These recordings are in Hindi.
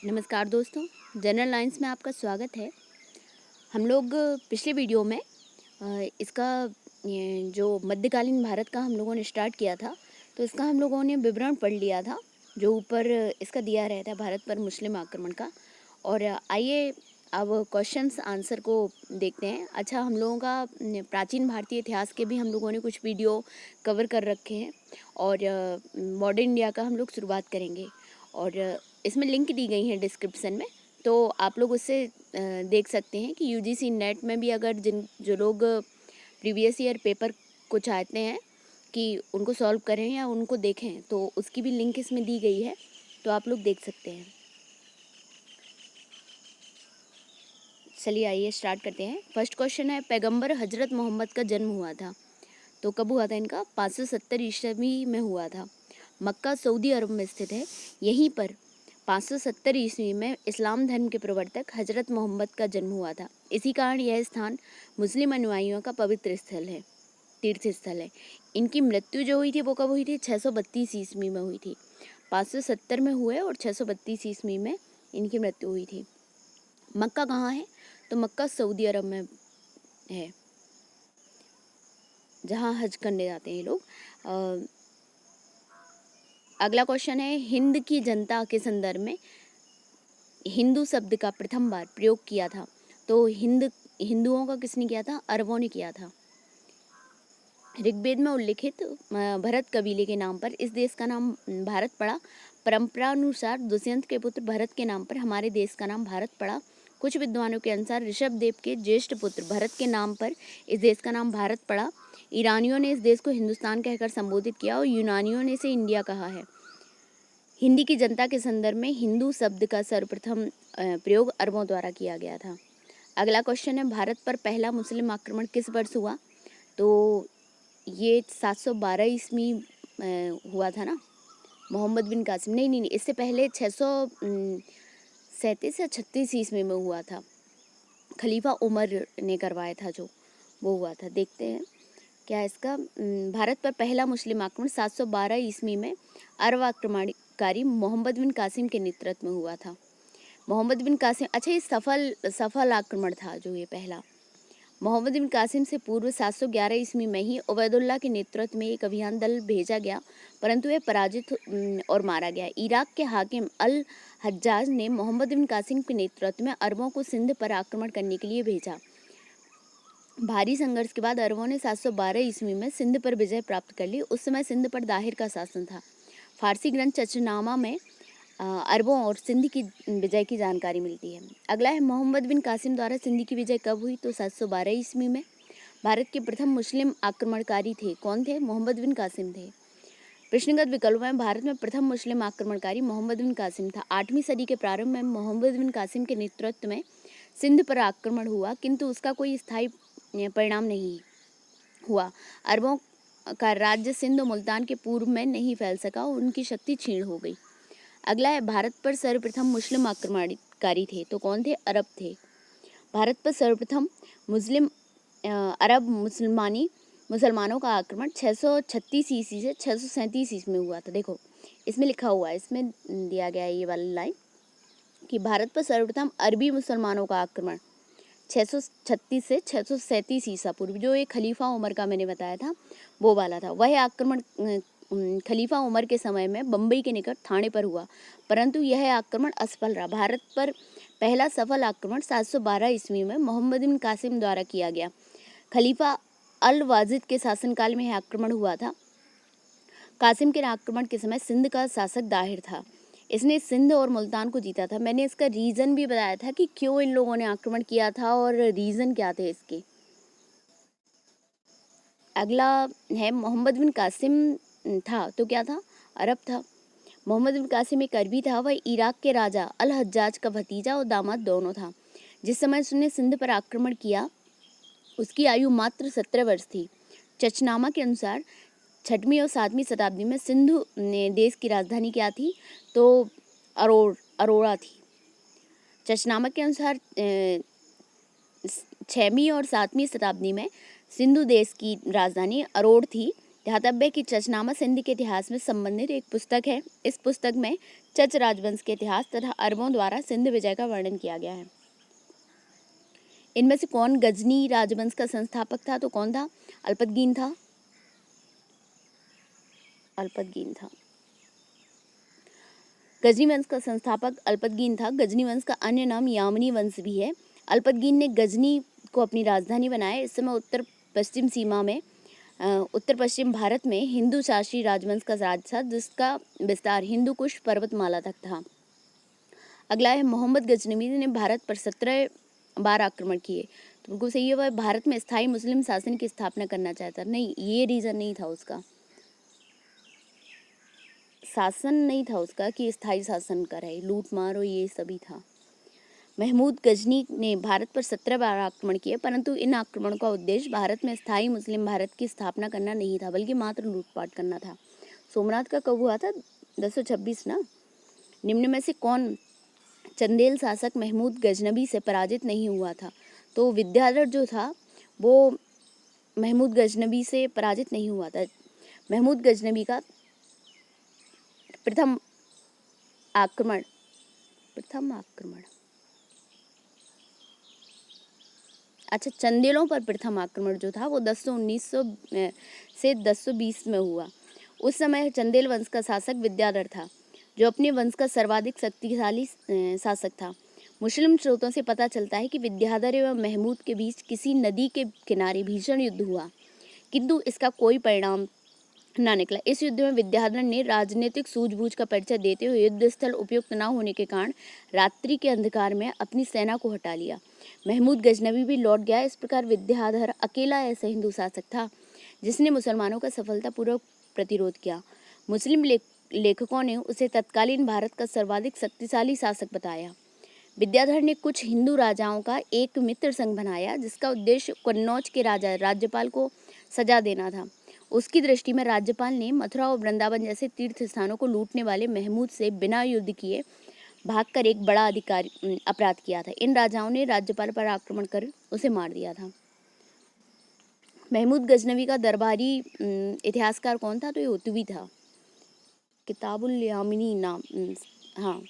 नमस्कार दोस्तों, जनरल लाइंस में आपका स्वागत है। हम लोग पिछले वीडियो में इसका जो मध्यकालीन भारत का हम लोगों ने स्टार्ट किया था, तो इसका हम लोगों ने विवरण पढ़ लिया था जो ऊपर इसका दिया रहता है, भारत पर मुस्लिम आक्रमण का। और आइए अब क्वेश्चंस आंसर को देखते हैं। अच्छा, हम लोगों का प्राचीन भारतीय इतिहास के भी हम लोगों ने कुछ वीडियो कवर कर रखे हैं और मॉडर्न इंडिया का हम लोग शुरुआत करेंगे और इसमें लिंक दी गई हैं डिस्क्रिप्शन में, तो आप लोग उससे देख सकते हैं कि यूजीसी नेट में भी अगर जो लोग प्रीवियस ईयर पेपर को चाहते हैं कि उनको सॉल्व करें या उनको देखें, तो उसकी भी लिंक इसमें दी गई है, तो आप लोग देख सकते हैं। चलिए आइए स्टार्ट करते हैं। फर्स्ट क्वेश्चन है, पैगंबर हजरत मोहम्मद का जन्म हुआ था, तो कब हुआ था इनका? 570 ईस्वी में हुआ था। मक्का सऊदी अरब में स्थित है। यहीं पर 570 ईस्वी में इस्लाम धर्म के प्रवर्तक हजरत मोहम्मद का जन्म हुआ था। इसी कारण यह स्थान मुस्लिम अनुयायियों का पवित्र स्थल है, तीर्थ स्थल है। इनकी मृत्यु जो हुई थी वो कब हुई थी? 632 ईस्वी में हुई थी। 570 में हुए और 632 ईस्वी में इनकी मृत्यु हुई थी। मक्का कहाँ है? तो मक्का सऊदी अरब में है, जहाँ हज करने जाते हैं ये लोग। अगला क्वेश्चन है, हिंद की जनता के संदर्भ में हिंदू शब्द का प्रथम बार प्रयोग किया था, तो हिंदुओं का किसने किया था? अरबों ने किया था। ऋग्वेद में उल्लिखित भरत कबीले के नाम पर इस देश का नाम भारत पड़ा। परंपरानुसार दुष्यंत के पुत्र भरत के नाम पर हमारे देश का नाम भारत पड़ा। कुछ विद्वानों के अनुसार ऋषभ देव के ज्येष्ठ पुत्र भरत के नाम पर इस देश का नाम भारत पड़ा। ईरानियों ने इस देश को हिंदुस्तान कहकर संबोधित किया और यूनानियों ने इसे इंडिया कहा है। हिंदी की जनता के संदर्भ में हिंदू शब्द का सर्वप्रथम प्रयोग अरबों द्वारा किया गया था। अगला क्वेश्चन है, भारत पर पहला मुस्लिम आक्रमण किस वर्ष हुआ? तो ये 712 ईस्वी हुआ था ना, मोहम्मद बिन कासिम। नहीं, इससे पहले 637 या 36 ईस्वी में हुआ था। खलीफा उमर ने करवाया था, जो वो हुआ था। देखते हैं क्या इसका। भारत पर पहला मुस्लिम आक्रमण 712 ईस्वी में अरब आक्रमणकारी मोहम्मद बिन कासिम के नेतृत्व में हुआ था। मोहम्मद बिन कासिम, अच्छा, ये सफल आक्रमण था जो ये पहला। मोहम्मद बिन कासिम से पूर्व 711 ईस्वी में ही उबैदुल्ला के नेतृत्व में एक अभियान दल भेजा गया, परंतु वह पराजित और मारा गया। इराक के हाकिम अल हज्जाज ने मोहम्मद बिन कासिम के नेतृत्व में अरबों को सिंध पर आक्रमण करने के लिए भेजा। भारी संघर्ष के बाद अरबों ने 712 ईस्वी में सिंध पर विजय प्राप्त कर ली। उस समय सिंध पर दाहिर का शासन था। फारसी ग्रंथ चचनामा में अरबों और सिंध की विजय की जानकारी मिलती है। अगला है, मोहम्मद बिन कासिम द्वारा सिंध की विजय कब हुई? तो 712 ईस्वी में। भारत के प्रथम मुस्लिम आक्रमणकारी थे, कौन थे? मोहम्मद बिन कासिम थे। प्रश्नगत विकल्प में भारत में प्रथम मुस्लिम आक्रमणकारी मोहम्मद बिन कासिम था। 8वीं सदी के प्रारंभ में मोहम्मद बिन कासिम के नेतृत्व में सिंध पर आक्रमण हुआ, किंतु उसका कोई स्थायी परिणाम नहीं हुआ। अरबों का राज्य सिंध और मुल्तान के पूर्व में नहीं फैल सका और उनकी शक्ति क्षीण हो गई। अगला है, भारत पर सर्वप्रथम मुस्लिम आक्रमणकारी थे, तो कौन थे? अरब थे। भारत पर सर्वप्रथम अरब मुसलमानों का आक्रमण 636 ईस्वी से 637 ईस्वी में हुआ था। देखो इसमें लिखा हुआ है, इसमें दिया गया है ये वाली लाइन कि भारत पर सर्वप्रथम अरबी मुसलमानों का आक्रमण 636 से 637 ईसा पूर्व, जो एक खलीफा उमर का मैंने बताया था वो वाला था। वह आक्रमण खलीफा उमर के समय में बम्बई के निकट थाने पर हुआ, परंतु यह आक्रमण असफल रहा। भारत पर पहला सफल आक्रमण 712 ईस्वी में मोहम्मद बिन कासिम द्वारा किया गया। खलीफा अल वाजिद के शासनकाल में यह आक्रमण हुआ था। कासिम के आक्रमण के समय सिंध का शासक दाहिर था। इसने सिंध और मुल्तान को जीता था। मैंने इसका रीजन भी बताया था कि क्यों इन लोगों ने आक्रमण किया था और रीजन क्या थे इसके। अगला है, मोहम्मद बिन कासिम था तो क्या था? अरब था। मोहम्मद बिन कासिम एक अरबी था। वह इराक के राजा अल हज्जाज का भतीजा और दामाद दोनों था। जिस समय उसने सिंध पर आक्रमण किया उसकी आयु मात्र 17 वर्ष थी। चचनामा के अनुसार 6वीं और 7वीं शताब्दी में सिंधु देश की राजधानी क्या थी? तो अरोड़ा थी। चचनामा के अनुसार 6वीं और 7वीं शताब्दी में सिंधु देश की राजधानी अरोड़ थी। ध्यातव्य कि चचनामा सिंध के इतिहास में संबंधित एक पुस्तक है। इस पुस्तक में चच राजवंश के इतिहास तथा अरबों द्वारा सिंध विजय का वर्णन किया गया है। इनमें से कौन गजनी राजवंश का संस्थापक था? तो कौन था? अल्पतगीन था। अल्पतगीन था। गजनी वंश का संस्थापक अल्पतगीन था। गजनी वंश का अन्य नाम यामनी वंश भी है। अल्पतगीन ने गजनी को अपनी राजधानी बनाया। इस समय उत्तर पश्चिम भारत में हिंदू शासी राजवंश का राज था, जिसका विस्तार हिंदू कुश पर्वतमाला तक था। अगला है मोहम्मद गजनवी ने भारत पर 17 बार आक्रमण किए। तो बिल्कुल सही है, वह भारत में स्थायी मुस्लिम शासन की स्थापना करना चाहता। नहीं, ये रीजन नहीं था उसका, शासन नहीं था उसका कि स्थायी शासन करे, लूट मारो ये सभी था। महमूद गजनी ने भारत पर 17 बार आक्रमण किए, परंतु इन आक्रमणों का उद्देश्य भारत में स्थायी मुस्लिम भारत की स्थापना करना नहीं था, बल्कि मात्र लूटपाट करना था। सोमनाथ का कब हुआ था? 1026 ना। निम्न में से कौन चंदेल शासक महमूद गजनबी से पराजित नहीं हुआ था? तो विद्याधर जो था वो महमूद गजनबी से पराजित नहीं हुआ था। महमूद गजनबी का प्रथम आक्रमण अच्छा, चंदेलों पर प्रथम आक्रमण जो था वो 1019 से 1020 में हुआ। उस समय चंदेल वंश का शासक विद्याधर था, जो अपने वंश का सर्वाधिक शक्तिशाली शासक था। मुस्लिम स्रोतों से पता चलता है कि विद्याधर एवं महमूद के बीच किसी नदी के किनारे भीषण युद्ध हुआ, किंतु इसका कोई परिणाम न निकला। इस युद्ध में विद्याधर ने राजनीतिक सूझबूझ का परिचय देते हुए युद्ध स्थल उपयुक्त न होने के कारण रात्रि के अंधकार में अपनी सेना को हटा लिया। महमूद गजनवी भी लौट गया। इस प्रकार विद्याधर अकेला ऐसा हिंदू शासक था जिसने मुसलमानों का सफलतापूर्वक प्रतिरोध किया। मुस्लिम लेखकों ने उसे तत्कालीन भारत का सर्वाधिक शक्तिशाली शासक बताया। विद्याधर ने कुछ हिंदू राजाओं का एक मित्र संघ बनाया, जिसका उद्देश्य कन्नौज के राज्यपाल को सजा देना था। उसकी दृष्टि में राज्यपाल ने मथुरा और वृंदावन जैसे तीर्थ स्थानों को लूटने वाले महमूद से बिना युद्ध किए भागकर एक बड़ा अपराध किया था। इन राजाओं ने राज्यपाल पर आक्रमण कर उसे मार दिया था। महमूद गजनवी का दरबारी इतिहासकार कौन था? तो ये उतवी था। किताबुल यामिनी नाम, हाँ,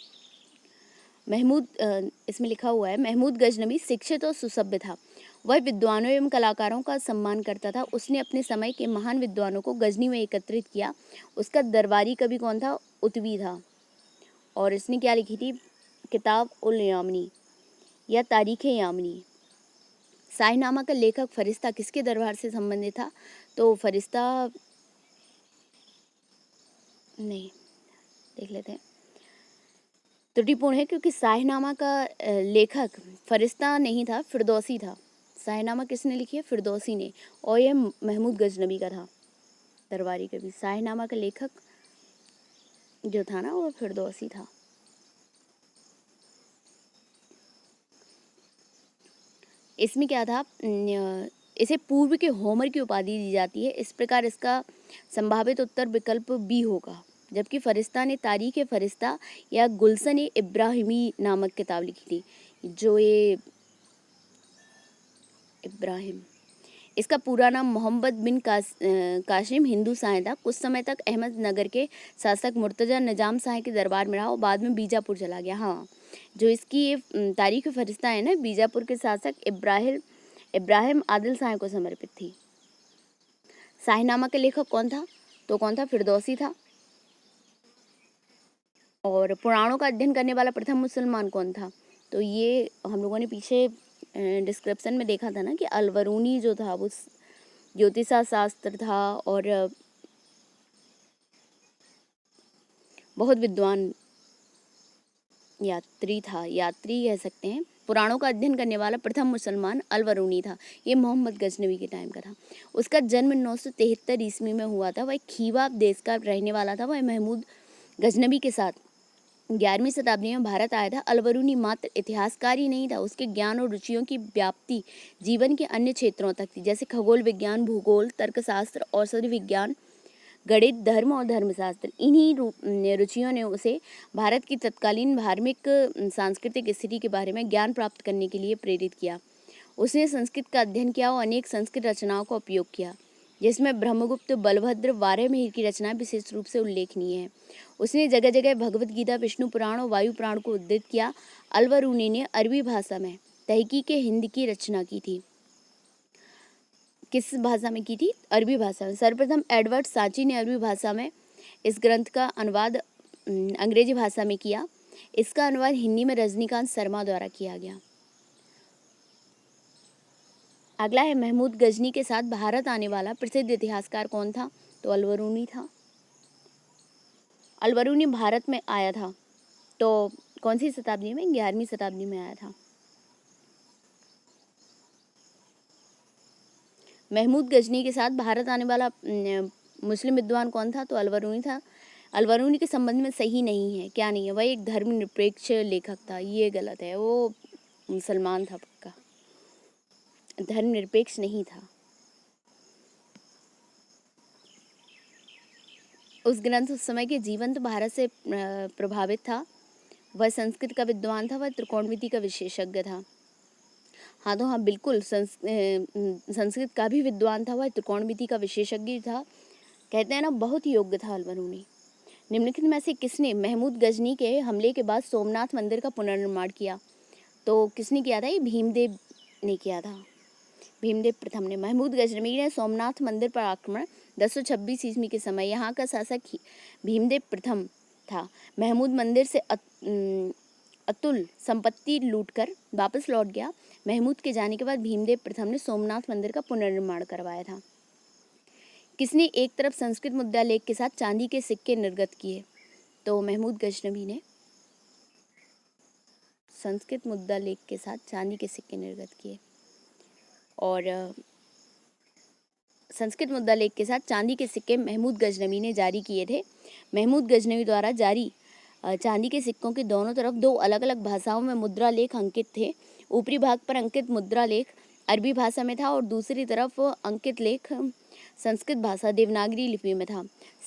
महमूद, इसमें लिखा हुआ है महमूद गजनवी शिक्षित और सुसभ्य था। वह विद्वानों एवं कलाकारों का सम्मान करता था। उसने अपने समय के महान विद्वानों को गजनी में एकत्रित किया। उसका दरबारी कवि कौन था? उतवी था। और इसने क्या लिखी थी? किताब उल यामिनी या तारीख यामिनी। शाहीनामा का लेखक फरिश्ता किसके दरबार से संबंधित था? तो फरिश्ता नहीं, देख लेते हैं, त्रुटिपूर्ण है, क्योंकि शाहीनामा का लेखक फरिश्ता नहीं था, फिरदौसी था। शाहीनामा किसने लिखी है? फिरदौसी ने, और यह महमूद गजनवी का था दरबारी कवि। शाहीनामा का लेखक जो था ना वो फिरदौसी था। इसमें क्या था? इसे पूर्व के होमर की उपाधि दी जाती है। इस प्रकार इसका संभावित उत्तर विकल्प बी होगा। जबकि फरिश्ता ने तारीख फरिश्ता या गुलशन इब्राहिमी नामक किताब लिखी थी। जो ये इब्राहिम, इसका पूरा नाम मोहम्मद बिन कासिम हिंदू शाह था। कुछ समय तक अहमदनगर के शासक मुर्तजा निजाम शाह के दरबार में रहा और बाद में बीजापुर चला गया। हाँ, जो इसकी ये तारीख फरिश्ता है ना, बीजापुर के शासक इब्राहिम आदिल शाह को समर्पित थी। शाहीनामा के लेखक कौन था? तो कौन था? फिरदौसी था। और पुराणों का अध्ययन करने वाला प्रथम मुसलमान कौन था? तो ये हम लोगों ने पीछे डिस्क्रिप्शन में देखा था ना कि अलवरूनी जो था वो ज्योतिषा शास्त्र था और बहुत विद्वान यात्री कह सकते हैं। पुराणों का अध्ययन करने वाला प्रथम मुसलमान अलवरूनी था। ये मोहम्मद गजनवी के टाइम का था। उसका जन्म 973 ईस्वी में हुआ था। वह खीवा देश का रहने वाला था। वह महमूद गजनवी के साथ 11वीं शताब्दी में भारत आया था। अलवरूनी मात्र इतिहासकार ही नहीं था, उसके ज्ञान और रुचियों की व्याप्ति जीवन के अन्य क्षेत्रों तक थी, जैसे खगोल विज्ञान, भूगोल, तर्कशास्त्र, औषधि विज्ञान, गणित, धर्म और धर्मशास्त्र। इन्हीं रुचियों ने उसे भारत की तत्कालीन धार्मिक सांस्कृतिक स्थिति के बारे में ज्ञान प्राप्त करने के लिए प्रेरित किया। उसने संस्कृत का अध्ययन किया और अनेक संस्कृत रचनाओं का उपयोग किया। जिसमें ब्रह्मगुप्त बलभद्र वाराहमिहिर की रचना विशेष रूप से उल्लेखनीय है। उसने जगह जगह भगवत गीता, विष्णु पुराण और वायु पुराण को उद्धृत किया। अलबरूनी ने अरबी भाषा में तहकीक हिंद की रचना की थी। किस भाषा में की थी? अरबी भाषा में। सर्वप्रथम एडवर्ड सांची ने अरबी भाषा में इस ग्रंथ का अनुवाद अंग्रेजी भाषा में किया। इसका अनुवाद हिंदी में रजनीकांत शर्मा द्वारा किया गया। अगला है, महमूद गजनी के साथ भारत आने वाला प्रसिद्ध इतिहासकार कौन था? तो अलबरूनी था। अलबरूनी भारत में आया था तो कौन सी शताब्दी में? 11वीं शताब्दी में आया था। महमूद गजनी के साथ भारत आने वाला मुस्लिम विद्वान कौन था? तो अलबरूनी था। अलबरूनी के संबंध में सही नहीं है। क्या नहीं है? वह एक धर्मनिरपेक्ष लेखक था। ये गलत है, वो मुसलमान था पक्का, धर्मनिरपेक्ष नहीं था। उस ग्रंथ उस समय के जीवंत भारत से प्रभावित था। वह संस्कृत का विद्वान था। वह त्रिकोणमिति का विशेषज्ञ था। हाँ तो हाँ, बिल्कुल संस्कृत का भी विद्वान था। वह त्रिकोणमिति का विशेषज्ञ था। कहते हैं ना, बहुत योग्य था अलबरूनी। निम्नलिखित में से किसने महमूद गजनी के हमले के बाद सोमनाथ मंदिर का पुनर्निर्माण किया? तो किसने किया था? ये भीमदेव ने किया था। भीमदेव प्रथम ने। महमूद गजनवी ने सोमनाथ मंदिर पर आक्रमण 1026 ईस्वी के समय। यहाँ का शासक भीमदेव प्रथम था। महमूद मंदिर से अतुल संपत्ति लूटकर वापस लौट गया। महमूद के जाने के बाद भीमदेव प्रथम ने सोमनाथ मंदिर का पुनर्निर्माण करवाया था। किसने एक तरफ संस्कृत मुद्रा लेख के साथ चांदी के सिक्के निर्गत किए? तो महमूद गजनवी ने संस्कृत मुद्रा लेख के साथ चांदी के सिक्के निर्गत किए। और संस्कृत मुद्रा लेख के साथ चांदी के सिक्के महमूद गजनवी ने जारी किए थे। महमूद गजनवी द्वारा जारी चांदी के सिक्कों के दोनों तरफ दो अलग अलग भाषाओं में मुद्रा लेख अंकित थे। ऊपरी भाग पर अंकित मुद्रा लेख अरबी भाषा में था और दूसरी तरफ अंकित लेख संस्कृत भाषा देवनागरी लिपि में था।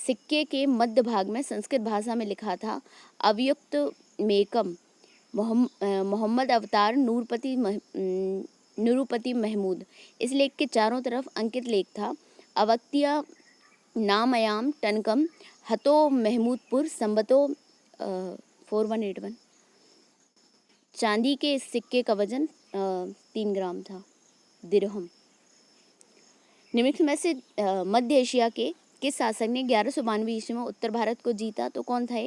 सिक्के के मध्य भाग में संस्कृत भाषा में लिखा था, अवयुक्त मेकम मोहम्मद अवतार नूरुपति महमूद। इस लेख के चारों तरफ अंकित लेख था, अवक्तिया नामयाम टनकम हतो महमूदपुर संबतो 4181। चांदी के इस सिक्के का वजन 3 ग्राम था, दिरहम। निम्नलिखित में से मध्य एशिया के किस शासक ने 1192 ईस्वी में उत्तर भारत को जीता? तो कौन था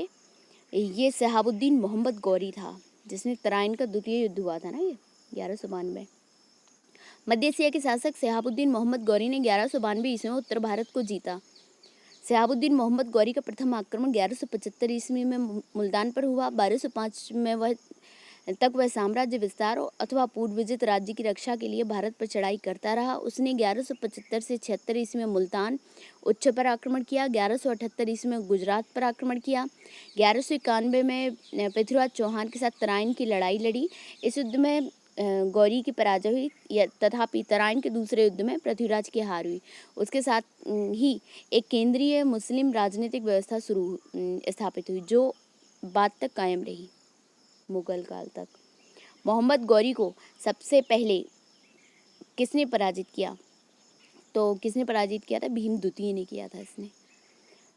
ये शहाबुद्दीन मोहम्मद गौरी था, जिसने तराइन का द्वितीय युद्ध हुआ था ना, ये 1192। मध्य एशिया के शासक शहाबुद्दीन मोहम्मद गौरी ने 1192 ईस्वी में उत्तर भारत को जीता। शहाबुद्दीन मोहम्मद गौरी का प्रथम आक्रमण 1175 ईस्वी में मुल्तान पर हुआ। 1205 में वह साम्राज्य विस्तार अथवा पूर्व विजित राज्य की रक्षा के लिए भारत पर चढ़ाई करता रहा। उसने 1175 से 76 ईस्वी में मुल्तान उच्च पर आक्रमण किया। 1178 ईस्वी में गुजरात पर आक्रमण किया। 1191 में पृथ्वीराज चौहान के साथ तराइन की लड़ाई लड़ी। इस युद्ध में गौरी की पराजय हुई, तथापि तराइन के दूसरे युद्ध में पृथ्वीराज की हार हुई। उसके साथ ही एक केंद्रीय मुस्लिम राजनीतिक व्यवस्था स्थापित हुई, जो बाद तक कायम रही, मुगल काल तक। मोहम्मद गौरी को सबसे पहले किसने पराजित किया? तो किसने पराजित किया था? भीम द्वितीय ने किया था। इसने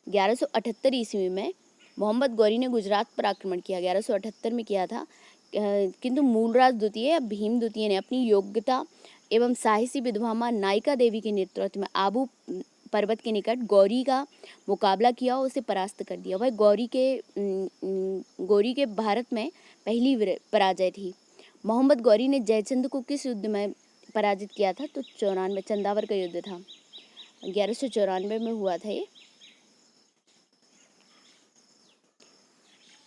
1178 ईस्वी में मोहम्मद गौरी ने गुजरात पर आक्रमण किया, 1178 में किया था। किंतु मूलराज द्वितीय या भीम द्वितीय ने अपनी योग्यता एवं साहसी विधवा मां नायिका देवी के नेतृत्व में आबू पर्वत के निकट गौरी का मुकाबला किया और उसे परास्त कर दिया। वह गौरी के भारत में पहली पराजय थी। मोहम्मद गौरी ने जयचंद को किस युद्ध में पराजित किया था? तो 94, चंदावर का युद्ध था, 1194 में हुआ था ये।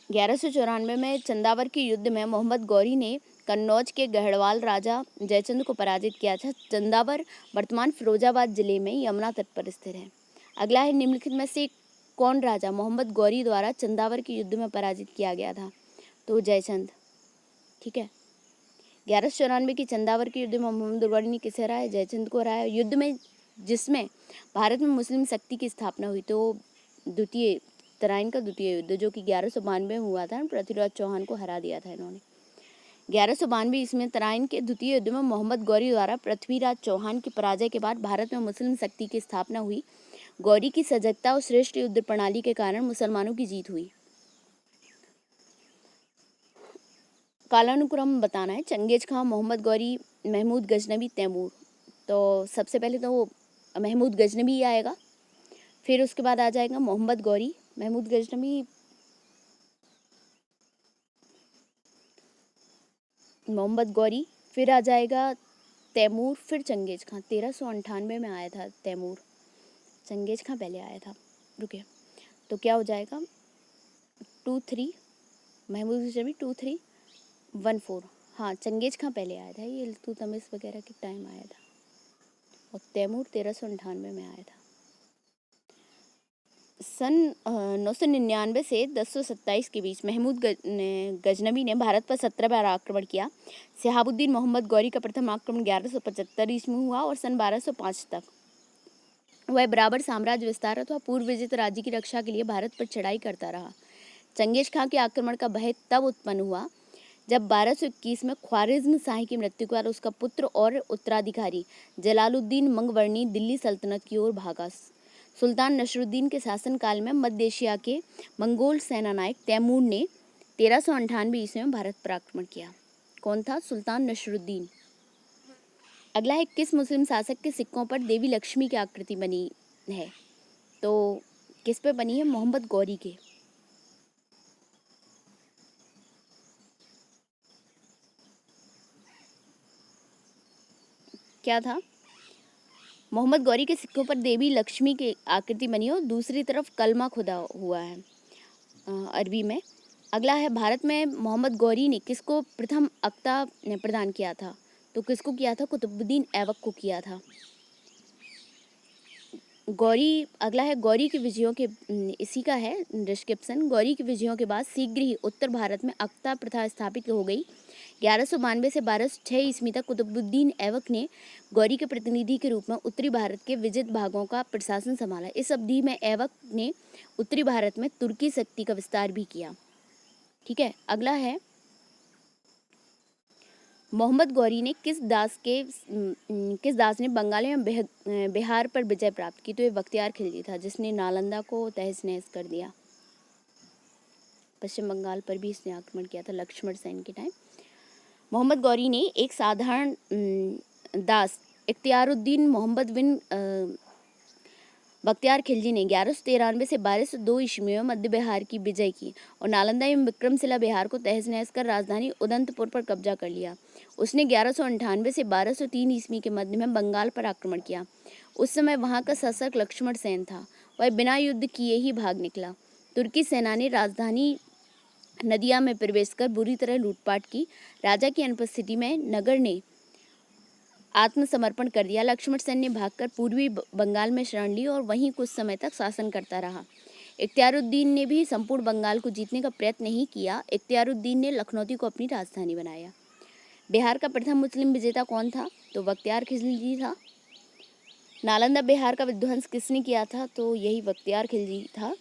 1194 में चंदावर के युद्ध में मोहम्मद गौरी ने कन्नौज के गढ़वाल राजा जयचंद को पराजित किया था। चंदावर वर्तमान फिरोजाबाद जिले में यमुना तट पर स्थित है। अगला है, निम्नलिखित में से कौन राजा मोहम्मद गौरी द्वारा चंदावर के युद्ध में पराजित किया गया था? तो जयचंद। ठीक है, 1194 की चंदावर के युद्ध में मोहम्मद गौरी ने किसे हराया? जयचंद को हराया। युद्ध में जिसमें भारत में मुस्लिम शक्ति की स्थापना हुई, तो तराइन का द्वितीय युद्ध, जो कि 1192 में हुआ था। पृथ्वीराज चौहान को हरा दिया था इन्होंने। 1192 ईस्वी में तराइन के द्वितीय युद्ध में मोहम्मद गौरी द्वारा पृथ्वीराज चौहान की पराजय के बाद भारत में मुस्लिम शक्ति की स्थापना हुई। गौरी की सजगता और श्रेष्ठ युद्ध प्रणाली के कारण मुसलमानों की जीत हुई। कालानुक्रम बताना है। चंगेज खां, मोहम्मद गौरी, महमूद गजनवी, तैमूर। तो सबसे पहले तो वो महमूद गजनवी आएगा, फिर उसके बाद आ जाएगा मोहम्मद गौरी, महमूद गजनवी, मोहम्मद गौरी, फिर आ जाएगा तैमूर, फिर चंगेज खां। 1398 में आया था तैमूर, चंगेज खां पहले आया था। रुके, तो क्या हो जाएगा 23, महमूद गजनवी 2314। हाँ, चंगेज खां पहले आया था, ये इल्तुतमिश वगैरह के टाइम आया था, और तैमूर 1398 में आया था। सन 999 से 1027 के बीच महमूद गजनवी ने भारत पर 17 बार आक्रमण किया। शहाबुद्दीन मोहम्मद गौरी का प्रथम आक्रमण 1175 ईस्वी में हुआ और सन 1205 तक वह बराबर साम्राज्य विस्तार अथवा पूर्व विजित राज्य की रक्षा के लिए भारत पर चढ़ाई करता रहा। चंगेज खां के आक्रमण का भय तब उत्पन्न हुआ जब 1221 में ख्वारिज्म शाही की मृत्यु के बाद उसका पुत्र और उत्तराधिकारी जलालुद्दीन मंगवर्णी दिल्ली सल्तनत की ओर भागा। सुल्तान नसरुद्दीन के शासनकाल में मध्य एशिया के मंगोल सेनानायक तैमूर ने 1398 ईस्वी में भारत पर आक्रमण किया। कौन था? सुल्तान नसरुद्दीन। अगला है, किस मुस्लिम शासक के सिक्कों पर देवी लक्ष्मी की आकृति बनी है? तो किस पे बनी है? मोहम्मद गौरी के। क्या था? मोहम्मद गौरी के सिक्कों पर देवी लक्ष्मी की आकृति बनी हो, दूसरी तरफ कलमा खुदा हुआ है अरबी में। अगला है, भारत में मोहम्मद गौरी ने किसको प्रथम अक्ता प्रदान किया था? तो किसको किया था? कुतुबुद्दीन ऐबक को किया था। गौरी, अगला है, गौरी की विजयों के, इसी का है डिस्क्रिप्शन। गौरी की विजयों के बाद शीघ्र ही उत्तर भारत में अक्ता प्रथा स्थापित हो गई। 1192 से 1206 ईस्वी तक कुतुबुद्दीन ऐबक ने गौरी के प्रतिनिधि के रूप में उत्तरी भारत के विजित भागों का प्रशासन संभाला। इस अवधि में ऐबक ने उत्तरी भारत में तुर्की शक्ति का विस्तार भी किया। ठीक है, अगला है, मोहम्मद गौरी ने किस दास ने बंगाल में बिहार पर विजय प्राप्त की? तो ये बख्तियार खिलजी था, जिसने नालंदा को तहस नहस कर दिया। पश्चिम बंगाल पर भी इसने आक्रमण किया था लक्ष्मण सेन के टाइम। मोहम्मद गौरी ने एक साधारण दास इख्तियारुद्दीन मोहम्मद बिन बख्तियार खिलजी ने 1193 से 1202 ईस्वी में मध्य बिहार की विजय की और नालंदा एवं विक्रमशिला बिहार को तहस नहस कर राजधानी उदंतपुर पर कब्जा कर लिया। उसने 1198 से 1203 ईस्वी के मध्य में बंगाल पर आक्रमण किया। उस समय वहां का शासक लक्ष्मण सेन था। वह बिना युद्ध किए ही भाग निकला। तुर्की सेना ने राजधानी नदिया में प्रवेश कर बुरी तरह लूटपाट की। राजा की अनुपस्थिति में नगर ने आत्मसमर्पण कर दिया। लक्ष्मण सेन ने भागकर पूर्वी बंगाल में शरण ली और वहीं कुछ समय तक शासन करता रहा। इख्तियारुद्दीन ने भी संपूर्ण बंगाल को जीतने का प्रयत्न नहीं किया। इख्तियारुद्दीन ने लखनऊ को अपनी राजधानी बनाया। बिहार का प्रथम मुस्लिम विजेता कौन था? तो बख्तियार खिलजी था। नालंदा बिहार का विध्वंस किसने किया था? तो यही बख्तियार खिलजी था।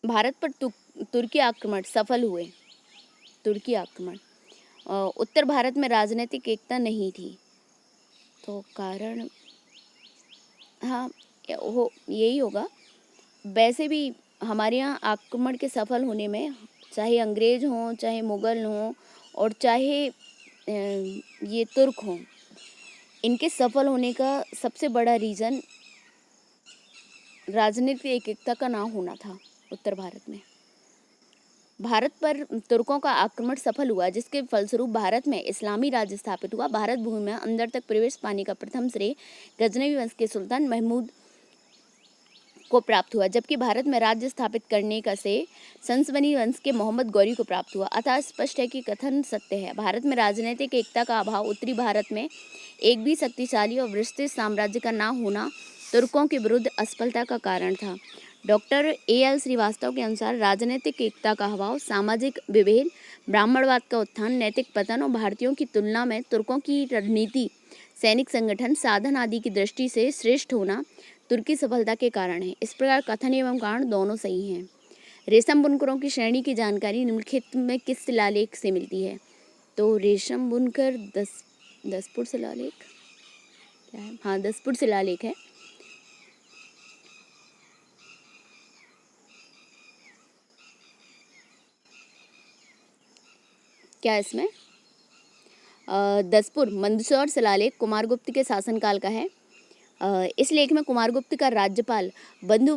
भारत पर तुर्की आक्रमण सफल हुए। तुर्की आक्रमण, उत्तर भारत में राजनीतिक एकता नहीं थी, तो कारण हाँ यही होगा। वैसे भी हमारे यहाँ आक्रमण के सफल होने में, चाहे अंग्रेज हों, चाहे मुगल हों, और चाहे ये तुर्क हों, इनके सफल होने का सबसे बड़ा रीज़न राजनीतिक एकता का ना होना था। उत्तर भारत में भारत पर तुर्कों का आक्रमण सफल हुआ, जिसके फलस्वरूप भारत में इस्लामी राज्य स्थापित हुआ। भारत भूमि में अंदर तक प्रवेश पाने का प्रथम श्रेय गजनवी वंश के सुल्तान महमूद को प्राप्त हुआ, जबकि भारत में राज्य स्थापित करने का श्रेय संसवनी वंश के मोहम्मद गौरी को प्राप्त हुआ। अतः स्पष्ट है कि कथन सत्य है। भारत में राजनीतिक एकता का अभाव, उत्तरी भारत में एक भी शक्तिशाली और विस्तृत साम्राज्य का ना होना तुर्कों के विरुद्ध असफलता का कारण था। Doctor A.L. श्रीवास्तव के अनुसार राजनीतिक एकता का अभाव, सामाजिक विभेद, ब्राह्मणवाद का उत्थान, नैतिक पतन और भारतीयों की तुलना में तुर्कों की रणनीति, सैनिक संगठन, साधन आदि की दृष्टि से श्रेष्ठ होना तुर्की सफलता के कारण है। इस प्रकार कथन एवं कारण दोनों सही हैं। रेशम बुनकरों की श्रेणी की जानकारी निम्नलिखित में किस शिलालेख से मिलती है? तो रेशम बुनकर दसपुर शिलालेख क्या है? हाँ, दसपुर शिलालेख है। क्या इसमें दसपुर मंदसौर शिलालेख कुमारगुप्त के शासनकाल का है। इस लेख में कुमारगुप्त का राज्यपाल बंधु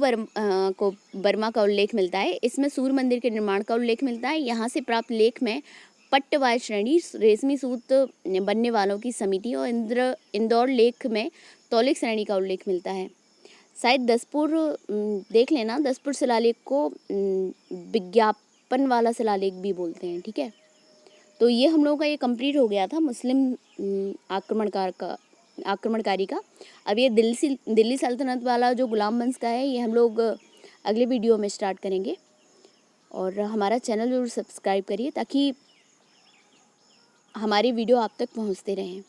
को वर्मा का उल्लेख मिलता है। इसमें सूर्य मंदिर के निर्माण का उल्लेख मिलता है। यहाँ से प्राप्त लेख में पट्टवाय श्रेणी, रेशमी सूत बनने वालों की समिति और इंदौर लेख में तौलिक श्रेणी का उल्लेख मिलता है। शायद दसपुर देख लेना, दसपुर शिलालेख को विज्ञापन वाला शिलालेख भी बोलते हैं। ठीक है, तो ये हम लोगों का ये कंप्लीट हो गया था मुस्लिम आक्रमणकारी का। अब ये दिल्ली सल्तनत वाला जो गुलाम वंश का है, ये हम लोग अगले वीडियो में स्टार्ट करेंगे। और हमारा चैनल जरूर सब्सक्राइब करिए ताकि हमारी वीडियो आप तक पहुंचते रहें।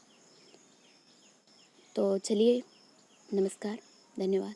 तो चलिए, नमस्कार, धन्यवाद।